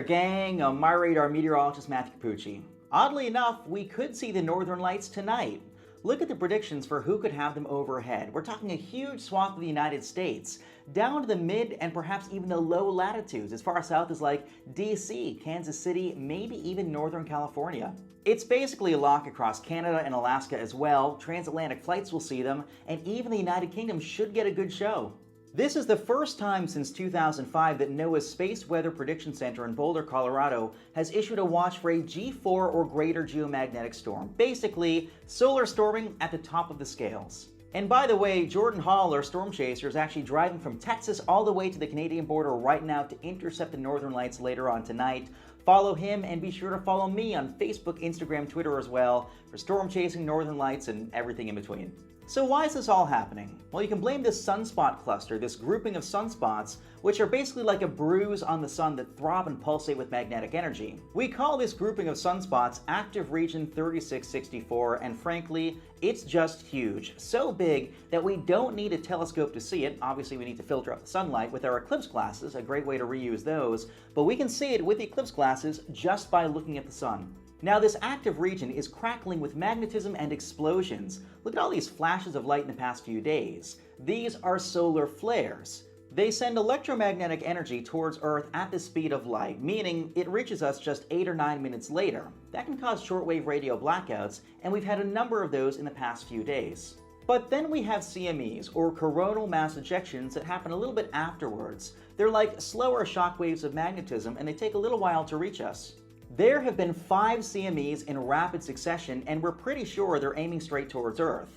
Gang, I'm My Radar meteorologist Matthew Capucci. Oddly enough, we could see the northern lights tonight. Look at the predictions for who could have them overhead. We're talking a huge swath of the United States, down to the mid and perhaps even the low latitudes, as far south as like DC, Kansas City, maybe even Northern California. It's basically a lock across Canada and Alaska as well. Transatlantic flights will see them, and even the United Kingdom should get a good show. This is the first time since 2005 that NOAA's Space Weather Prediction Center in Boulder, Colorado has issued a watch for a G4 or greater geomagnetic storm. Basically, solar storming at the top of the scales. And by the way, Jordan Hall, our storm chaser, is actually driving from Texas all the way to the Canadian border right now to intercept the northern lights later on tonight. Follow him and be sure to follow me on Facebook, Instagram, Twitter as well for storm chasing, northern lights, and everything in between. So why is this all happening? Well, you can blame this sunspot cluster, this grouping of sunspots, which are basically like a bruise on the sun that throb and pulsate with magnetic energy. We call this grouping of sunspots Active Region 3664, and frankly, it's just huge. So big that we don't need a telescope to see it. Obviously, we need to filter out the sunlight with our eclipse glasses, a great way to reuse those, but we can see it with the eclipse glasses just by looking at the sun. Now, this active region is crackling with magnetism and explosions. Look at all these flashes of light in the past few days. These are solar flares. They send electromagnetic energy towards Earth at the speed of light, meaning it reaches us just 8 or 9 minutes later. That can cause shortwave radio blackouts, and we've had a number of those in the past few days. But then we have CMEs, or coronal mass ejections, that happen a little bit afterwards. They're like slower shock waves of magnetism, and they take a little while to reach us. There have been 5 CMEs in rapid succession, and we're pretty sure they're aiming straight towards Earth.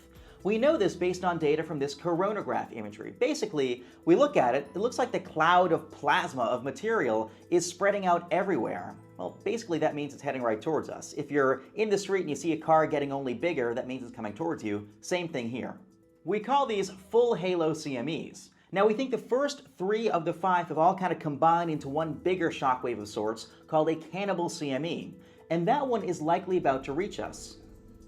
We know this based on data from this coronagraph imagery. Basically, we look at it, it looks like the cloud of plasma of material is spreading out everywhere. Well, basically that means it's heading right towards us. If you're in the street and you see a car getting only bigger, that means it's coming towards you. Same thing here. We call these full halo CMEs. Now, we think the first 3 of the 5 have all kind of combined into one bigger shockwave of sorts called a cannibal CME, and that one is likely about to reach us.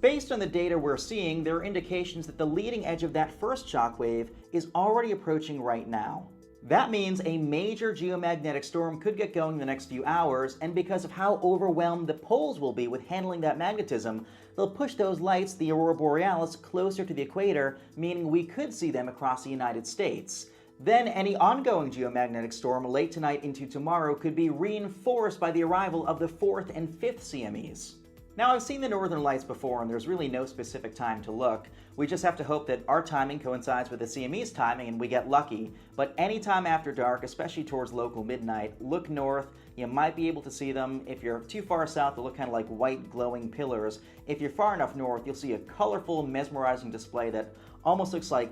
Based on the data we're seeing, there are indications that the leading edge of that first shockwave is already approaching right now. That means a major geomagnetic storm could get going in the next few hours, and because of how overwhelmed the poles will be with handling that magnetism, they'll push those lights, the aurora borealis, closer to the equator, meaning we could see them across the United States. Then any ongoing geomagnetic storm late tonight into tomorrow could be reinforced by the arrival of the 4th and 5th CMEs. Now, I've seen the northern lights before, and there's really no specific time to look. We just have to hope that our timing coincides with the CME's timing and we get lucky. But anytime after dark, especially towards local midnight, look north. You might be able to see them. If you're too far south, they'll look kind of like white glowing pillars. If you're far enough north, you'll see a colorful, mesmerizing display that almost looks like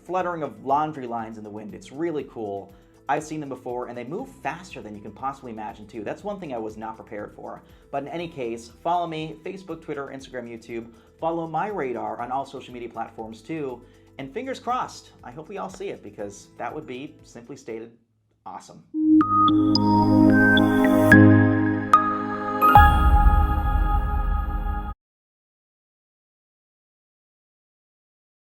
fluttering of laundry lines in the wind. It's really cool. I've seen them before, and they move faster than you can possibly imagine too. That's one thing I was not prepared for. But in any case, follow me, Facebook, Twitter, Instagram, YouTube. Follow My Radar on all social media platforms too. And fingers crossed, I hope we all see it, because that would be, simply stated, awesome.